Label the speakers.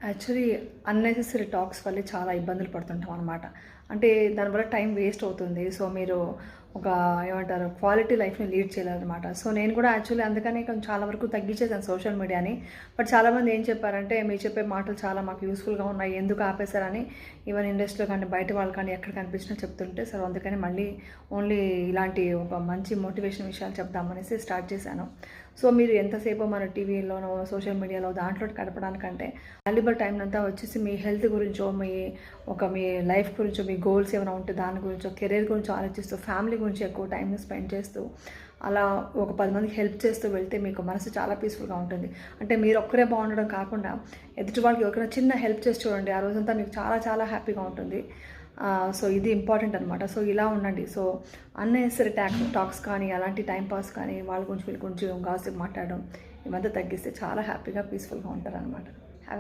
Speaker 1: Actually unnecessary talks వల్ల చాలా ఇబ్బందులు పడుతుంటాం అనమాట. అంటే దానివల్ల టైం వేస్ట్ అవుతుంది. సో మీరు ఒక ఏమంటారు క్వాలిటీ లైఫ్ని లీడ్ చేయాలన్నమాట. సో నేను కూడా యాక్చువల్లీ అందుకనే కొంచెం చాలా వరకు తగ్గించేసాను సోషల్ మీడియాని. బట్ చాలామంది ఏం చెప్పారంటే మీరు చెప్పే మాటలు చాలా మాకు యూస్ఫుల్గా ఉన్నాయి, ఎందుకు ఆపేశారని ఈవెన్ ఇండస్ట్రీలో కానీ బయట వాళ్ళు కానీ ఎక్కడ కనిపించినా చెప్తుంటే, సో అందుకని మళ్ళీ ఓన్లీ ఇలాంటి ఒక మంచి మోటివేషన్ విషయాలు చెప్దామనేసి స్టార్ట్ చేశాను. సో మీరు ఎంతసేపు మన టీవీలోనో సోషల్ మీడియాలో దాంట్లో గడపడానికంటే వాల్యుబుల్ టైం అంతా వచ్చేసి మీ హెల్త్ గురించో, మీ లైఫ్ గురించో, మీ గోల్స్ ఏమైనా ఉంటే దాని గురించో, కెరీర్ గురించో ఆలోచిస్తూ, ఫ్యామిలీ గురించి ఎక్కువ టైంని స్పెండ్ చేస్తూ, అలా ఒక 10 మందికి హెల్ప్ చేస్తూ వెళ్తే మీకు మనసు చాలా పీస్ఫుల్గా ఉంటుంది. అంటే మీరు ఒక్కరే బాగుండడం కాకుండా ఎదుటి వాళ్ళకి ఎవరికైనా చిన్న హెల్ప్ చేసి చూడండి, ఆ రోజంతా మీకు చాలా చాలా హ్యాపీగా ఉంటుంది. సో ఇది ఇంపార్టెంట్ అనమాట. సో ఇలా ఉండండి. సో అన్నెసరీ టాక్స్ కానీ అలాంటి టైంపాస్ కానీ వాళ్ళ గురించి వీళ్ళ గురించి గాసిప్ మాట్లాడడం ఇవంతా తగ్గిస్తే చాలా హ్యాపీగా పీస్ఫుల్గా ఉంటారనమాట.